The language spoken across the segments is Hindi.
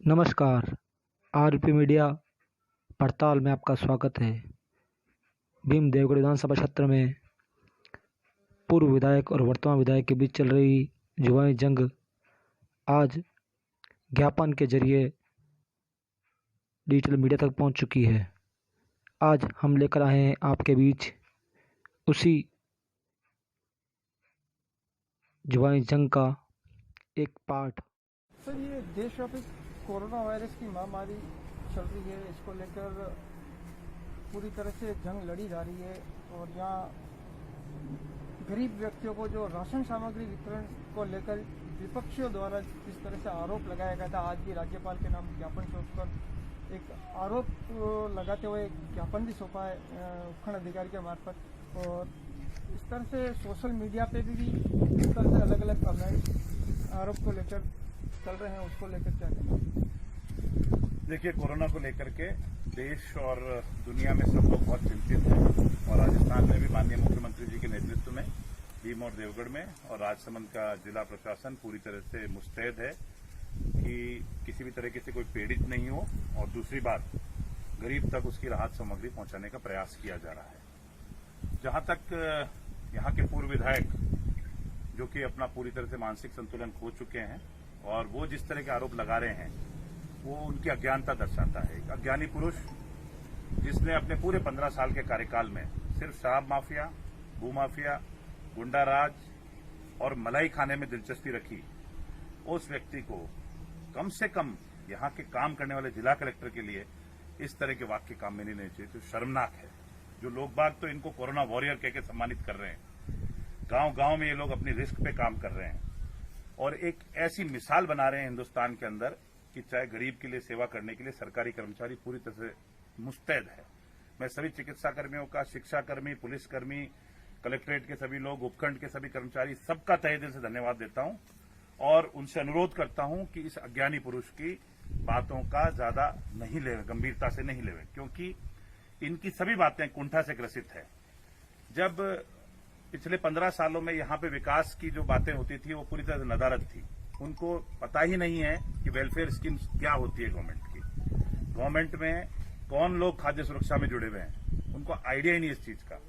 नमस्कार। आरपी मीडिया पड़ताल में आपका स्वागत है। भीम देवगढ़ विधानसभा क्षेत्र में पूर्व विधायक और वर्तमान विधायक के बीच चल रही जुबानी जंग आज ज्ञापन के जरिए डिजिटल मीडिया तक पहुंच चुकी है। आज हम लेकर आए हैं आपके बीच उसी जुबानी जंग का एक पार्ट। सर, ये देशव्यापी कोरोना वायरस की महामारी चल रही है, इसको लेकर पूरी तरह से जंग लड़ी जा रही है और यहाँ गरीब व्यक्तियों को जो राशन सामग्री वितरण को लेकर विपक्षियों द्वारा जिस तरह से आरोप लगाया गया था, आज भी राज्यपाल के नाम ज्ञापन सौंपकर एक आरोप लगाते हुए ज्ञापन भी सौंपा है उपखंड अधिकारी के मार्फत। और इस तरह से सोशल मीडिया पे भी इस तरह से अलग अलग कमेंट्स आरोप को लेकर चल रहे हैं, उसको लेकर क्या कहेंगे? देखिए, कोरोना को लेकर के देश और दुनिया में सब लोग बहुत चिंतित हैं और राजस्थान में भी माननीय मुख्यमंत्री जी के नेतृत्व में भीम और देवगढ़ में और राजसमंद का जिला प्रशासन पूरी तरह से मुस्तैद है कि किसी भी तरीके से कोई पीड़ित नहीं हो और दूसरी बात गरीब तक उसकी राहत सामग्री पहुंचाने का प्रयास किया जा रहा है। जहां तक यहां के पूर्व विधायक जो कि अपना पूरी तरह से मानसिक संतुलन खो चुके हैं और वो जिस तरह के आरोप लगा रहे हैं वो उनकी अज्ञानता दर्शाता है। एक अज्ञानी पुरुष जिसने अपने पूरे 15 साल के कार्यकाल में सिर्फ शराब माफिया, भूमाफिया, गुंडा राज और मलाई खाने में दिलचस्पी रखी, उस व्यक्ति को कम से कम यहां के काम करने वाले जिला कलेक्टर के लिए इस तरह के वाक्य काम में नहीं लेने चाहिए। तो शर्मनाक है। जो लोग बाग तो इनको कोरोना वॉरियर कहकर सम्मानित कर रहे हैं, गांव गांव में ये लोग अपनी रिस्क पे काम कर रहे हैं और एक ऐसी मिसाल बना रहे हैं हिंदुस्तान के अंदर कि चाहे गरीब के लिए सेवा करने के लिए सरकारी कर्मचारी पूरी तरह से मुस्तैद है। मैं सभी चिकित्सा कर्मियों का, शिक्षाकर्मी, पुलिसकर्मी, कलेक्ट्रेट के सभी लोग, उपखंड के सभी कर्मचारी, सबका तहे दिल से धन्यवाद देता हूं और उनसे अनुरोध करता हूं कि इस अज्ञानी पुरुष की बातों का ज्यादा नहीं लेवे, गंभीरता से नहीं लेवे, क्योंकि इनकी सभी बातें कुंठा से ग्रसित है। जब पिछले 15 सालों में यहां पे विकास की जो बातें होती थी वो पूरी तरह से नदारद थी। उनको पता ही नहीं है कि वेलफेयर स्कीम्स क्या होती है गवर्नमेंट की, गवर्नमेंट में कौन लोग खाद्य सुरक्षा में जुड़े हुए हैं, उनको आइडिया ही नहीं इस चीज का।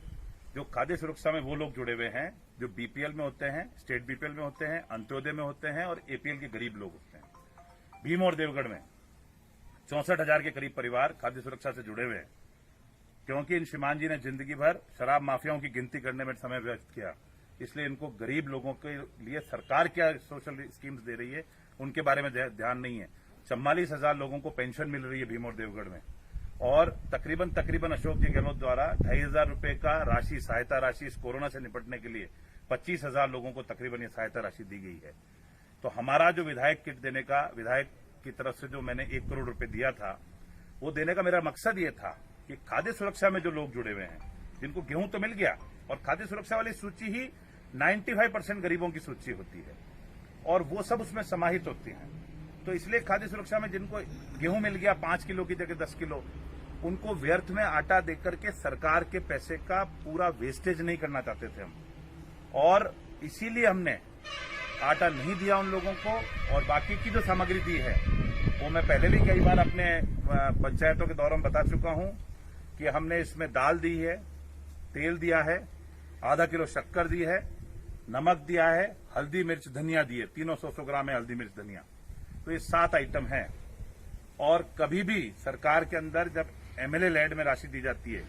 जो खाद्य सुरक्षा में वो लोग जुड़े हुए हैं जो बीपीएल में होते हैं, स्टेट बीपीएल में होते हैं, अंत्योदय में होते हैं और एपीएल के गरीब लोग होते हैं। भीम और देवगढ़ में 64,000 के करीब परिवार खाद्य सुरक्षा से जुड़े हुए हैं, क्योंकि इन श्रीमान जी ने जिंदगी भर शराब माफियाओं की गिनती करने में समय व्यस्त किया, इसलिए इनको गरीब लोगों के लिए सरकार क्या सोशल स्कीम्स दे रही है उनके बारे में ध्यान नहीं है। 44,000 लोगों को पेंशन मिल रही है भीम और देवगढ़ में और तकरीबन अशोक जी गहलोत द्वारा 2,500 रुपए का राशि, सहायता राशि इस कोरोना से निपटने के लिए 25,000 लोगों को तकरीबन ये सहायता राशि दी गई है। तो हमारा जो विधायक किट देने का, विधायक की तरफ से जो मैंने 1 करोड़ रुपए दिया था, वो देने का मेरा मकसद ये था कि खाद्य सुरक्षा में जो लोग जुड़े हुए हैं, जिनको गेहूं तो मिल गया और खाद्य सुरक्षा वाली सूची ही 95% गरीबों की सूची होती है और वो सब उसमें समाहित होती हैं। तो इसलिए खाद्य सुरक्षा में जिनको गेहूं मिल गया 5 किलो की जगह 10 किलो, उनको व्यर्थ में आटा देकर के सरकार के पैसे का पूरा वेस्टेज नहीं करना चाहते थे हम, और इसीलिए हमने आटा नहीं दिया उन लोगों को और बाकी की जो सामग्री दी है वो मैं पहले भी कई बार अपने पंचायतों के दौरान बता चुका हूं कि हमने इसमें दाल दी है, तेल दिया है, आधा किलो शक्कर दी है, नमक दिया है, हल्दी मिर्च धनिया दी है, तीनों 100 ग्राम है हल्दी मिर्च धनिया। तो ये 7 आइटम हैं। और कभी भी सरकार के अंदर जब एमएलए लैंड में राशि दी जाती है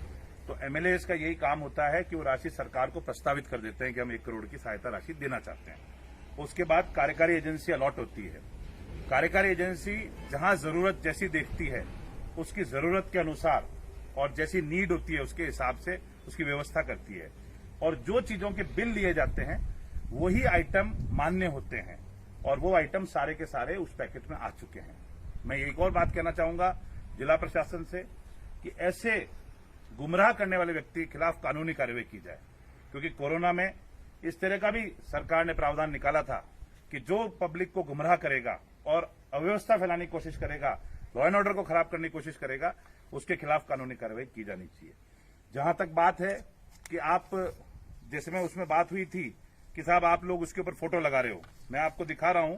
तो एमएलए का यही काम होता है कि वो राशि सरकार को प्रस्तावित कर देते हैं कि हम 1 करोड़ की सहायता राशि देना चाहते हैं। उसके बाद कार्यकारी एजेंसी अलॉट होती है। कार्यकारी एजेंसी जहां जरूरत जैसी देखती है उसकी जरूरत के अनुसार और जैसी नीड होती है उसके हिसाब से उसकी व्यवस्था करती है और जो चीजों के बिल लिए जाते हैं वही आइटम मान्य होते हैं और वो आइटम सारे के सारे उस पैकेट में आ चुके हैं। मैं एक और बात कहना चाहूंगा जिला प्रशासन से कि ऐसे गुमराह करने वाले व्यक्ति के खिलाफ कानूनी कार्रवाई की जाए, क्योंकि कोरोना में इस तरह का भी सरकार ने प्रावधान निकाला था कि जो पब्लिक को गुमराह करेगा और अव्यवस्था फैलाने की कोशिश करेगा, लॉ एंड ऑर्डर को खराब करने की कोशिश करेगा, उसके खिलाफ कानूनी कार्रवाई की जानी चाहिए। जहां तक बात है कि आप, जैसे में उसमें बात हुई थी कि साहब आप लोग उसके ऊपर फोटो लगा रहे हो, मैं आपको दिखा रहा हूं,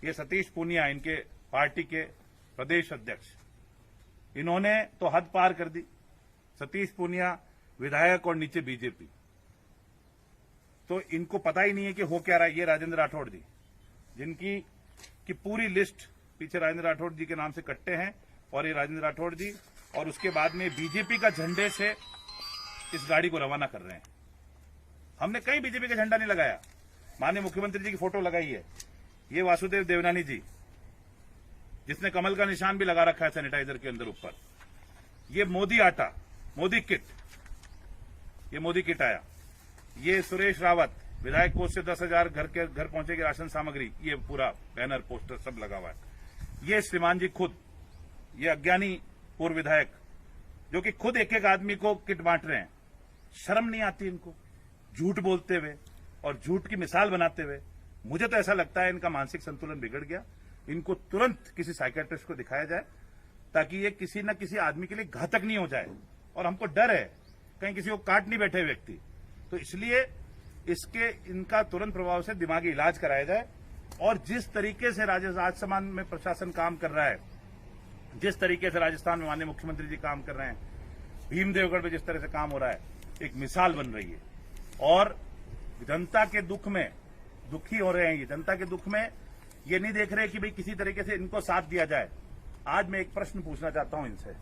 ये सतीश पूनिया इनके पार्टी के प्रदेश अध्यक्ष, इन्होंने तो हद पार कर दी। सतीश पूनिया विधायक और नीचे बीजेपी, तो इनको पता ही नहीं है कि हो क्या रहा है। ये राजेंद्र राठौड़ जी, जिनकी की पूरी लिस्ट पीछे राजेंद्र राठौड़ जी के नाम से कट्टे हैं, और ये राजेंद्र राठौड़ जी और उसके बाद में बीजेपी का झंडे से इस गाड़ी को रवाना कर रहे हैं। हमने कहीं बीजेपी का झंडा नहीं लगाया। माननीय मुख्यमंत्री जी की फोटो लगाई है, ये वासुदेव देवनानी जी, जिसने कमल का निशान भी लगा रखा है सैनिटाइजर के अंदर ऊपर। ये मोदी आटा, मोदी किट, ये मोदी किट आया। ये सुरेश रावत, विधायक कोष से 10,000 घर पहुंचेगी राशन सामग्री, ये पूरा बैनर पोस्टर सब लगा हुआ है। ये श्रीमान जी खुद, ये अज्ञानी पूर्व विधायक, जो कि खुद एक एक आदमी को किट बांट रहे हैं। शर्म नहीं आती इनको, झूठ बोलते हुए और झूठ की मिसाल बनाते हुए। मुझे तो ऐसा लगता है इनका मानसिक संतुलन बिगड़ गया। इनको तुरंत किसी साइकियाट्रिस्ट को दिखाया जाए, ताकि ये किसी न किसी आदमी के लिए घातक नहीं हो जाए। और हमको डर है कहीं किसी को काट नहीं बैठे व्यक्ति, तो इसलिए इनका तुरंत प्रभाव से दिमागी इलाज कराया जाए। और जिस तरीके से राजस्थान में प्रशासन काम कर रहा है, जिस तरीके से राजस्थान में माननीय मुख्यमंत्री जी काम कर रहे हैं, भीमदेवगढ़ में जिस तरह से काम हो रहा है, एक मिसाल बन रही है। और जनता के दुख में दुखी हो रहे हैं। ये जनता के दुख में ये नहीं देख रहे कि भाई किसी तरीके से इनको साथ दिया जाए। आज मैं एक प्रश्न पूछना चाहता हूं इनसे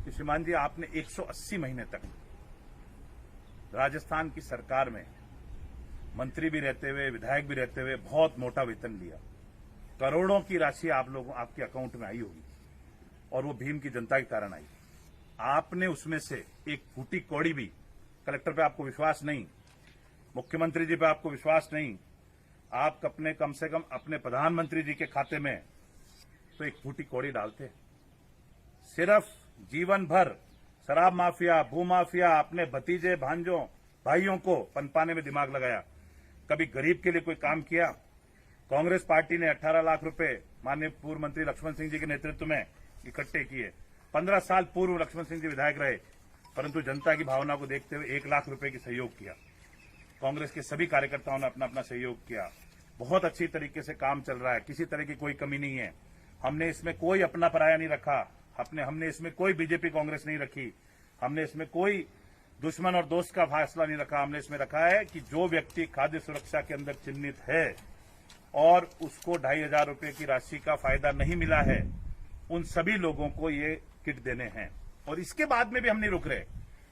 कि श्रीमान जी, आपने 180 महीने तक राजस्थान की सरकार में मंत्री भी रहते हुए, विधायक भी रहते हुए बहुत मोटा वेतन लिया। करोड़ों की राशि आप लोगों आपके अकाउंट में आई होगी, और वो भीम की जनता के कारण आई। आपने उसमें से एक फूटी कौड़ी भी, कलेक्टर पे आपको विश्वास नहीं, मुख्यमंत्री जी पे आपको विश्वास नहीं, आप अपने कम से कम अपने प्रधानमंत्री जी के खाते में तो एक फूटी कौड़ी डालते। सिर्फ जीवन भर शराब माफिया, भू माफिया, अपने भतीजे भांजों भाइयों को पनपाने में दिमाग लगाया। कभी गरीब के लिए कोई काम किया? कांग्रेस पार्टी ने 18 लाख रुपए माननीय पूर्व मंत्री लक्ष्मण सिंह जी के नेतृत्व में इकट्ठे किए। 15 साल पूर्व लक्ष्मण सिंह जी विधायक रहे, परंतु जनता की भावना को देखते हुए 1 लाख रुपए की सहयोग किया। कांग्रेस के सभी कार्यकर्ताओं ने अपना अपना सहयोग किया। बहुत अच्छी तरीके से काम चल रहा है, किसी तरह की कोई कमी नहीं है। हमने इसमें कोई अपना पराया नहीं रखा, हमने इसमें कोई बीजेपी कांग्रेस नहीं रखी, हमने इसमें कोई दुश्मन और दोस्त का फासला नहीं रखा। हमने इसमें रखा है कि जो व्यक्ति खाद्य सुरक्षा के अंदर चिन्हित है और उसको 2,500 रुपए की राशि का फायदा नहीं मिला है, उन सभी लोगों को ये किट देने हैं। और इसके बाद में भी हम नहीं रुक रहे।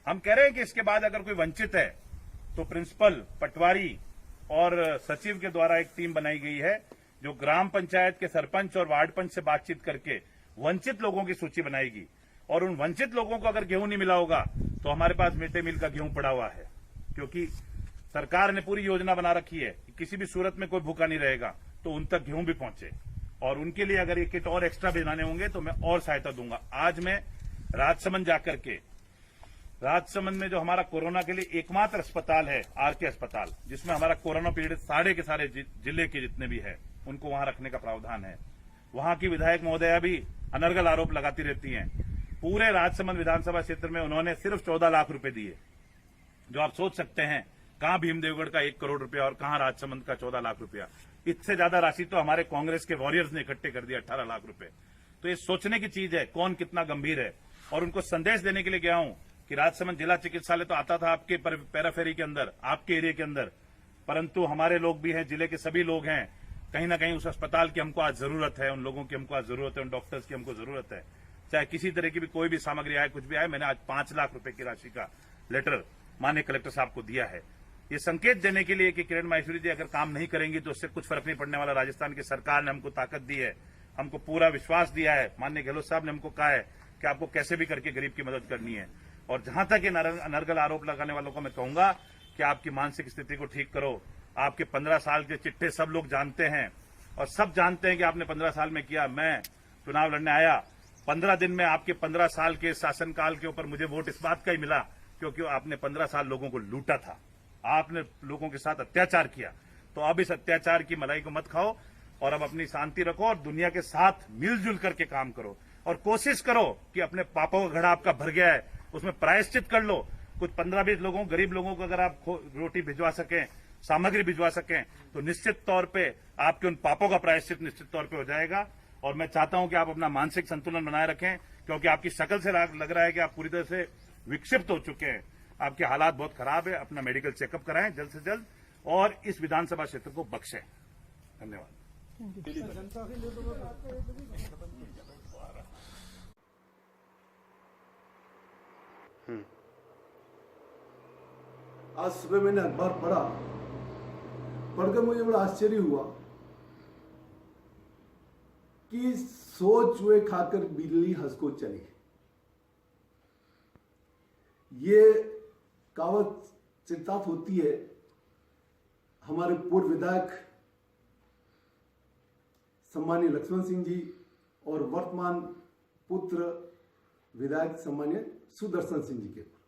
हम कह रहे हैं कि इसके बाद अगर कोई वंचित है तो प्रिंसिपल, पटवारी और सचिव के द्वारा एक टीम बनाई गई है, जो ग्राम पंचायत के सरपंच और वार्ड पंच से बातचीत करके वंचित लोगों की सूची बनाएगी। और उन वंचित लोगों को अगर गेहूं नहीं मिला होगा तो हमारे पास मिड डे मील का गेहूं पड़ा हुआ है, क्योंकि सरकार ने पूरी योजना बना रखी है कि किसी भी सूरत में कोई भूखा नहीं रहेगा, तो उन तक गेहूं भी पहुंचे। और उनके लिए अगर ये किट और एक्स्ट्रा बनाने होंगे तो मैं और सहायता दूंगा। आज मैं राजसमंद जाकर के, राजसमंद में जो हमारा कोरोना के लिए एकमात्र अस्पताल है, आरके अस्पताल, जिसमें हमारा कोरोना पीड़ित सारे के सारे जिले के जितने भी है उनको वहां रखने का प्रावधान है। वहां की विधायक महोदया भी अनर्गल आरोप लगाती रहती हैं। पूरे राजसमंद विधानसभा क्षेत्र में उन्होंने सिर्फ 14 लाख रुपए दिए, जो आप सोच सकते हैं कहां भीमदेवगढ़ का 1 करोड़ रुपया और कहां राजसमंद का 14 लाख रुपया। इससे ज्यादा राशि तो हमारे कांग्रेस के वॉरियर्स ने इकट्ठे कर दिया, 18 लाख रुपए। तो ये सोचने की चीज है कौन कितना गंभीर है। और उनको संदेश देने के लिए गया हूं कि राजसमंद जिला चिकित्सालय तो आता था आपके पैराफेरी के अंदर, आपके एरिया के अंदर, परंतु हमारे लोग भी हैं, जिले के सभी लोग हैं, कहीं ना कहीं उस अस्पताल की हमको आज जरूरत है, उन लोगों की हमको आज जरूरत है, उन डॉक्टर्स की हमको जरूरत है। चाहे किसी तरह की भी कोई भी सामग्री आए, कुछ भी आए, मैंने आज 5 लाख रुपए की राशि का लेटर माननीय कलेक्टर साहब को दिया है। ये संकेत देने के लिए कि किरण माहेश्वरी जी अगर काम नहीं करेंगी तो उससे कुछ फर्क नहीं पड़ने वाला। राजस्थान की सरकार ने हमको ताकत दी है, हमको पूरा विश्वास दिया है। माननीय गहलोत साहब ने हमको कहा है कि आपको कैसे भी करके गरीब की मदद करनी है। और जहां तक इन अनर्गल आरोप लगाने वालों को मैं कहूंगा कि आपकी मानसिक स्थिति को ठीक करो। आपके 15 साल के चिट्ठे सब लोग जानते हैं, और सब जानते हैं कि आपने 15 साल में किया। मैं चुनाव लड़ने आया, 15 दिन में आपके 15 साल के शासनकाल के ऊपर मुझे वोट इस बात का ही मिला क्योंकि आपने 15 साल लोगों को लूटा था, आपने लोगों के साथ अत्याचार किया। तो अब इस अत्याचार की मलाई को मत खाओ और अब अपनी शांति रखो और दुनिया के साथ मिलजुल करके काम करो। और कोशिश करो कि अपने पापों का घड़ा आपका भर गया है, उसमें प्रायश्चित कर लो। कुछ 15-20 लोगों, गरीब लोगों को अगर आप रोटी भिजवा सकें, सामग्री भिजवा सकें, तो निश्चित तौर पे आपके उन पापों का प्रायश्चित निश्चित तौर पे हो जाएगा। और मैं चाहता हूं कि आप अपना मानसिक संतुलन बनाए रखें, क्योंकि आपकी शक्ल से लग रहा है कि आप पूरी तरह से विक्षिप्त हो चुके हैं। आपके हालात बहुत खराब है। अपना मेडिकल चेकअप कराएं जल्द से जल्द और इस विधानसभा क्षेत्र को बख्शें। धन्यवाद। आज सुबह मैंने अखबार पढ़कर मुझे बड़ा आश्चर्य हुआ कि 100 चूहे खाकर बिल्ली हंस को चली। ये कहावत चिंतात होती है हमारे पूर्व विधायक सम्मानीय लक्ष्मण सिंह जी और वर्तमान पुत्र विधायक सम्मानीय सुदर्शन सिंह जी के ऊपर।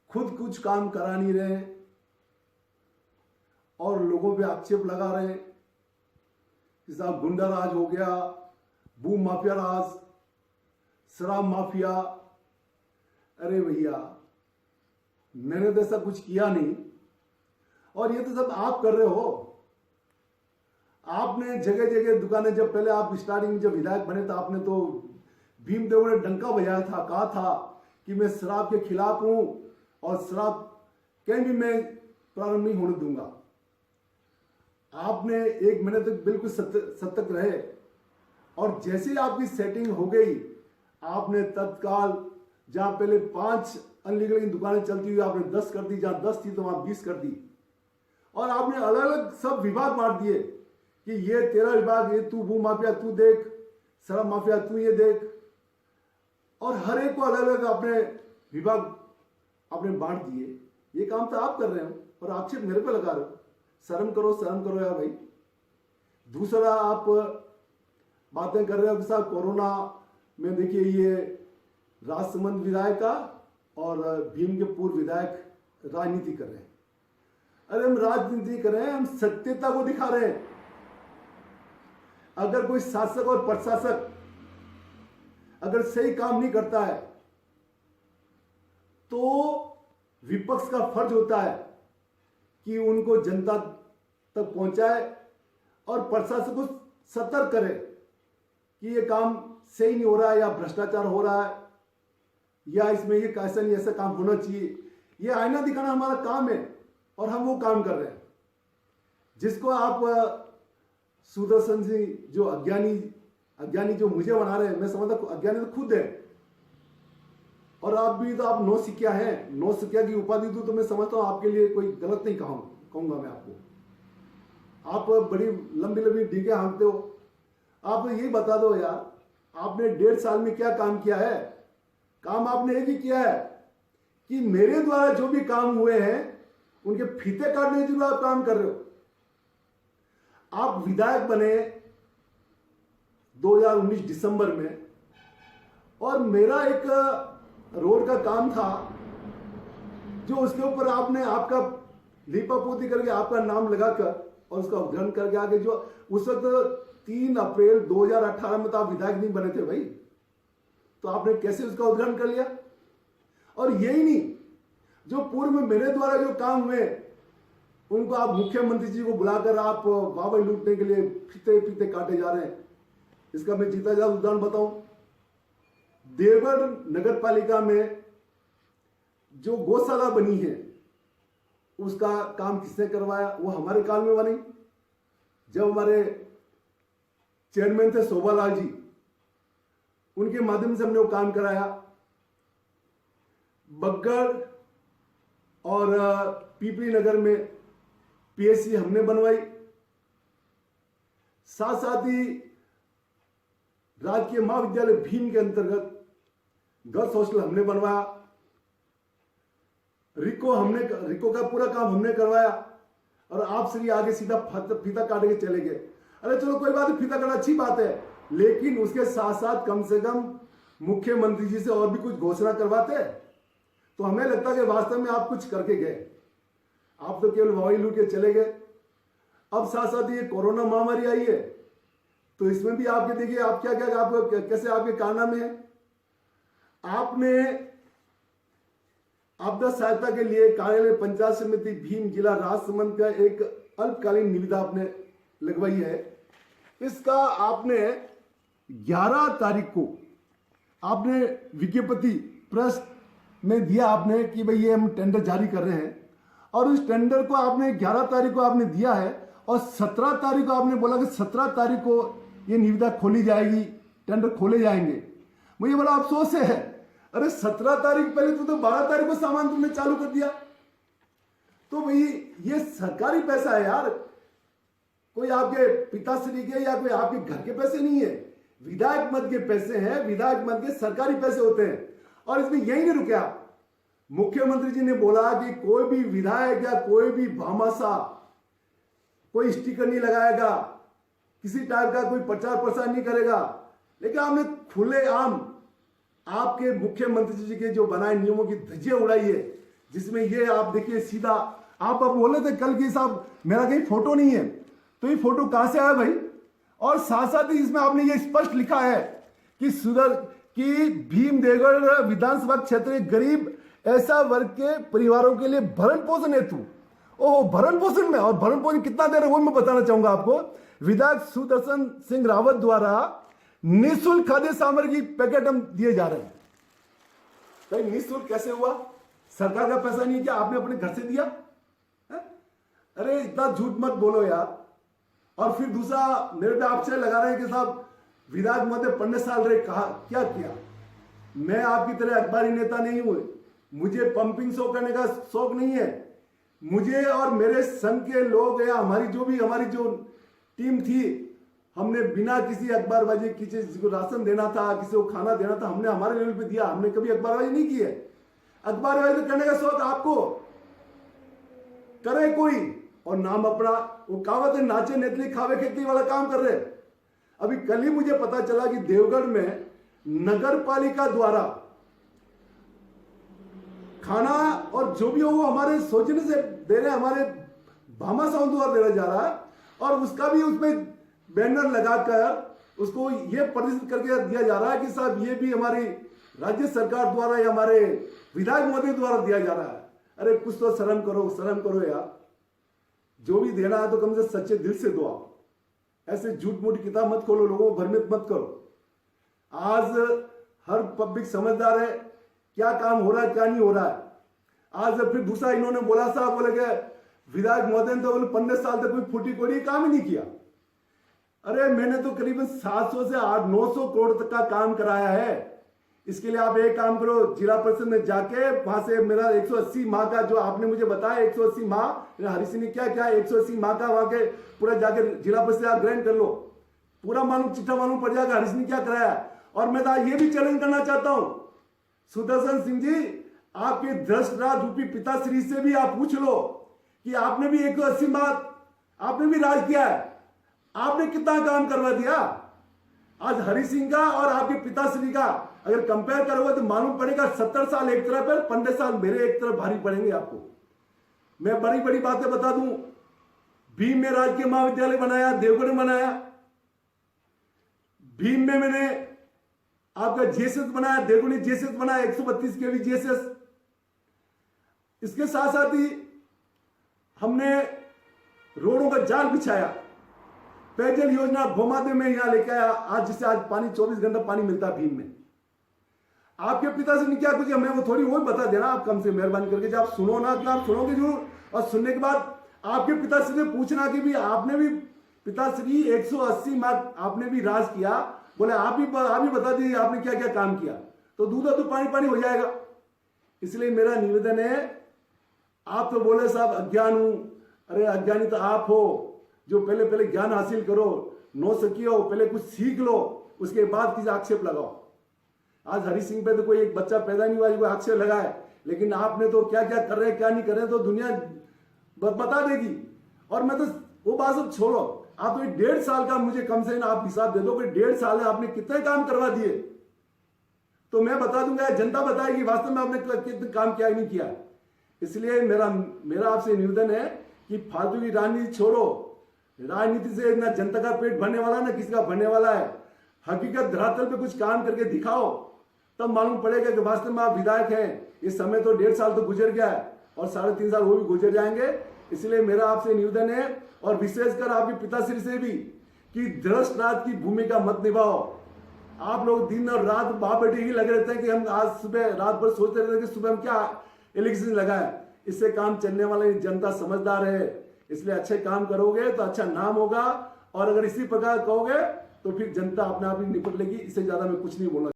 खुद कुछ काम करा नहीं रहे और लोगों पे आक्षेप लगा रहे कि साहब गुंडा राज हो गया, बूम माफिया राज, शराब माफिया। अरे भैया, मैंने तो ऐसा कुछ किया नहीं और ये तो सब आप कर रहे हो। आपने जगह जगह दुकानें, जब पहले आप स्टार्टिंग में जब विधायक बने तो आपने तो भीम देवगढ़ ने डंका बजाया था, कहा था कि मैं शराब के खिलाफ हूं और शराब कहीं भी मैं प्रारंभ नहीं होने दूंगा। आपने 1 महीने तक बिल्कुल सतर्क रहे और जैसे ही आपकी सेटिंग हो गई, आपने तत्काल जहां पहले 5 अनलीगल की दुकानें चलती हुई आपने 10 कर दी, जहां 10 थी तो वहां 20 कर दी और आपने अलग अलग सब विभाग बांट दिए कि ये तेरा विभाग, ये तू भू माफिया तू देख, शराब माफिया तू ये देख, और हर एक को अलग अलग अपने विभाग आपने बांट दिए। ये काम तो आप कर रहे हो और आक्षेप मेरे पे लगा रहे हो। शर्म करो यार भाई। दूसरा, आप बातें कर रहे हो कि साहब कोरोना में देखिए ये राजसमंद विधायक का और भीम के पूर्व विधायक राजनीति कर रहे हैं। अरे हम राजनीति कर रहे हैं, हम सत्यता को दिखा रहे हैं। अगर कोई शासक और प्रशासक अगर सही काम नहीं करता है तो विपक्ष का फर्ज होता है कि उनको जनता तक पहुंचाए और प्रशासन को सतर्क करे कि ये काम सही नहीं हो रहा है या भ्रष्टाचार हो रहा है या इसमें ये कैसा नहीं ऐसा काम होना चाहिए। ये आईना दिखाना हमारा काम है और हम वो काम कर रहे हैं। जिसको आप सुदर्शन सिंह जो अज्ञानी जो मुझे बना रहे हैं, मैं समझता अज्ञानी तो खुद है और आप भी तो आप नौसिखिया हैं। नौसिखिया की उपाधि दूं तो मैं समझता हूं आपके लिए कोई गलत नहीं कहूंगा मैं आपको। आप बड़ी लंबी लंबी डीगे हाँकते हो। आप तो यही बता दो यार, आपने 1.5 साल में क्या काम किया है? काम आपने एक ही किया है कि मेरे द्वारा जो भी काम हुए हैं उनके फीते काटने के लिए आप काम कर रहे हो। आप विधायक बने 2019 दिसंबर में और मेरा एक रोड का काम था जो उसके ऊपर आपने आपका लीपापोती करके आपका नाम लगाकर और उसका उद्घाटन करके आगे जो उस वक्त 3 अप्रैल 2018 में तो आप विधायक नहीं बने थे भाई, तो आपने कैसे उसका उद्घाटन कर लिया? और यही नहीं, जो पूर्व में मेरे द्वारा जो काम हुए उनको आप मुख्यमंत्री जी को बुलाकर आप वाहवाही लूटने के लिए फीते काटे जा रहे हैं। इसका मैं जीता जाता उदाहरण बताऊं, देवगढ़ नगर पालिका में जो गौशाला बनी है उसका काम किसने करवाया? वो हमारे काल में बनी। जब हमारे चेयरमैन थे शोभालाल जी, उनके माध्यम से हमने वो काम कराया। बग्गड़ और पीपली नगर में पीएससी हमने बनवाई। साथ साथ ही राजकीय महाविद्यालय भीम के अंतर्गत गर्ल्स हॉस्टल हमने बनवाया। रिको का पूरा काम हमने करवाया और आप श्री आगे सीधा फीता काट के चले गए। अरे चलो कोई बात नहीं, फीता काटना अच्छी बात है, लेकिन उसके साथ साथ कम से कम मुख्यमंत्री जी से और भी कुछ घोषणा करवाते तो हमें लगता है कि वास्तव में आप कुछ करके गए। आप तो केवल वाहवाही लूट के चले गए। अब साथ साथ ये कोरोना महामारी आई है तो इसमें भी आपके देखिए आप क्या आप कैसे आपके कारनामे हैं। आपने आपदा सहायता के लिए कार्यालय पंचायत समिति भीम जिला राजसमंद का एक अल्पकालीन निविदा आपने लगवाई है इसका आपने 11 तारीख को आपने विज्ञप्ति प्रेस में दिया आपने कि भाई ये हम टेंडर जारी कर रहे हैं, और उस टेंडर को आपने 11 तारीख को आपने दिया है, और 17 तारीख को आपने बोला कि 17 तारीख को ये निविदा खोली जाएगी, टेंडर खोले जाएंगे। मुझे बड़ा अफसोस है, अरे 17 तारीख पहले तो 12 तारीख को सामान तुमने चालू कर दिया। तो भाई ये सरकारी पैसा है यार, कोई आपके पिताश्री के या कोई आपके घर के पैसे नहीं है, विधायक मद के पैसे हैं, विधायक मद के सरकारी पैसे होते हैं। और इसमें यही नहीं रुका, मुख्यमंत्री जी ने बोला कि कोई भी विधायक या कोई भी भामाशाह कोई स्टिकर नहीं लगाएगा, किसी टाइप का कोई प्रचार प्रसार नहीं करेगा। लेकिन आपने खुलेआम आपके मुख्यमंत्री जी के जो बनाए नियमों की धज्जियां उड़ाई है, जिसमें ये आप देखिए सीधा आप अब बोले थे कल की साहब मेरा कहीं फोटो नहीं है, तो ये फोटो कहां से आया भाई? और साथ साथ ही इसमें आपने ये स्पष्ट लिखा है कि भीम देवगढ़ विधानसभा क्षेत्र के गरीब ऐसा वर्ग के परिवारों के लिए भरण पोषण हेतु, ओह भरण पोषण में, और भरण पोषण कितना दे रहे हैं वो मैं बताना चाहूंगा आपको। विधायक सुदर्शन सिंह रावत द्वारा निःशुल्क खाद्य सामग्री पैकेट हम दिए जा रहे हैं। भाई निःशुल्क कैसे हुआ? सरकार का पैसा नहीं, क्या आपने अपने घर से दिया है? अरे इतना झूठ मत बोलो यार। और फिर दूसरा मेरे पे आपसे लगा रहे हैं कि साहब विधायक महोदय 15 साल रहे, कहा क्या किया? मैं आपकी तरह अखबारी नेता नहीं हूं, मुझे पंपिंग शो करने का शौक नहीं है। मुझे और मेरे संघ के लोग या हमारी जो टीम थी, हमने बिना किसी अखबारबाजी, किसी को राशन देना था, किसी को खाना देना था, हमने हमारे लेवल पे दिया, हमने कभी अखबारबाजी नहीं की है। अखबारबाजी करने का शौक आपको करे कोई, और नाम अपना वो कहावत है नाचे नेतली खावे खेती वाला काम कर रहे। अभी कल ही मुझे पता चला कि देवगढ़ में नगर पालिका द्वारा खाना और जो भी हो वो हमारे सोचने से दे रहे, हमारे भामाशाहों द्वारा देना जा रहा है, और उसका भी उसमें बैनर लगाकर उसको ये प्रदर्शित करके दिया जा रहा है कि साहब ये भी हमारी राज्य सरकार द्वारा या हमारे विधायक महोदय द्वारा दिया जा रहा है। अरे कुछ तो शर्म करो यार। जो भी देना है तो कम से सच्चे दिल से दो। आप ऐसे झूठ मूठ किताब मत खोलो, लोगों को भ्रमित मत करो। आज हर पब्लिक समझदार है क्या काम हो रहा है क्या नहीं हो रहा है। आज फिर दूसरा इन्होंने बोला, साहब बोले कि विधायक महोदय ने तो बोले 15 साल तक कोई फूटी कोड़ी काम ही नहीं किया। अरे मैंने तो करीबन 700 से 900 करोड़ तक का काम कराया है। इसके लिए आप एक काम करो, जिला परिषद में जाके वहां से मेरा 180 माह का जो आपने मुझे बताया 180 माह हरी सिंह ने क्या 180 माह का वहां के पूरा जाके जिला परिषद आप ग्रहण कर लो, पूरा मालूम चिट्ठा मालूम पड़ जाएगा हरी सिंह ने क्या कराया। और मैं ये भी चैलेंज करना चाहता हूं सुदर्शन सिंह जी, आपके धृष्टराज रूपी पिताश्री से भी आप पूछ लो कि आपने भी 180 माह आपने भी राज किया है, आपने कितना काम करवा दिया। आज हरी सिंह का और आपके पिताश्री का अगर कंपेयर करोगे तो मालूम पड़ेगा 70 साल एक तरफ है, 15 साल मेरे एक तरफ भारी पड़ेंगे आपको। मैं बड़ी बड़ी बातें बता दूं, भीम में राजकीय महाविद्यालय बनाया, देवगढ़ में बनाया, भीम में मैंने आपका जीएसएस बनाया, देवगढ़ में जीएसएस बनाया 132 केवी जीएसएस। इसके साथ साथ ही हमने रोडों का जाल बिछाया, पेयजल योजना भोमादेव में यहां लेके आया, आज जिससे आज पानी 24 घंटा पानी मिलता है भीम में। आपके पिताश्री ने क्या कुछ हमें वो थोड़ी वो बता देना, आप कम से मेहरबानी करके जब आप सुनो ना तो आप सुनोगे जरूर, और सुनने के बाद आपके पिताश्री से पूछना कि भी आपने भी पिताश्री 180 माह आपने भी राज किया, बोले आप ही बता दीजिए आपने क्या क्या काम किया, तो दूधा तो पानी पानी हो जाएगा। इसलिए मेरा निवेदन है, आप तो बोले साहब अज्ञान हूं, अरे अज्ञानी तो आप हो जो पहले ज्ञान हासिल करो, नो सकियो पहले कुछ सीख लो, उसके बाद किसी आक्षेप लगाओ। आज हरी सिंह पे तो कोई एक बच्चा पैदा नहीं हुआ जो आक्षेप लगाए, लेकिन आपने तो क्या क्या कर रहे हैं क्या नहीं कर रहे हैं तो दुनिया बता देगी। और मैं तो वो बात सब छोड़ो, आप तो 1.5 साल का मुझे कम से कम आप हिसाब दे दो कि 1.5 साल में आपने कितने काम करवा दिए, तो मैं बता दूंगा, जनता बताएगी वास्तव में आपने कितने काम किया नहीं किया। इसलिए मेरा आपसे निवेदन है कि फालतू की राजनीति छोड़ो, राजनीति से ना जनता का पेट भरने वाला ना किसी का भरने वाला है। हकीकत धरातल पे कुछ काम करके दिखाओ, तब मालूम पड़ेगा कि वास्तव में आप विधायक हैं। इस समय तो 1.5 साल तो गुजर गया है और 3.5 साल वो भी गुजर जाएंगे। इसलिए मेरा आपसे निवेदन है, और विशेषकर आपके पिताश्री से भी कि धृतराष्ट्र की भूमिका मत निभाओ। आप लोग दिन और रात बाप बेटे ही लगे रहते हैं कि हम आज सुबह रात भर सोचते रहते हैं कि सुबह हम क्या इलेक्शन लगाए। इससे काम चलने वाला नहीं, जनता समझदार है, इसलिए अच्छे काम करोगे तो अच्छा नाम होगा, और अगर इसी प्रकार कहोगे तो फिर जनता अपने आप ही निपट लेगी। इससे ज्यादा मैं कुछ नहीं बोलना।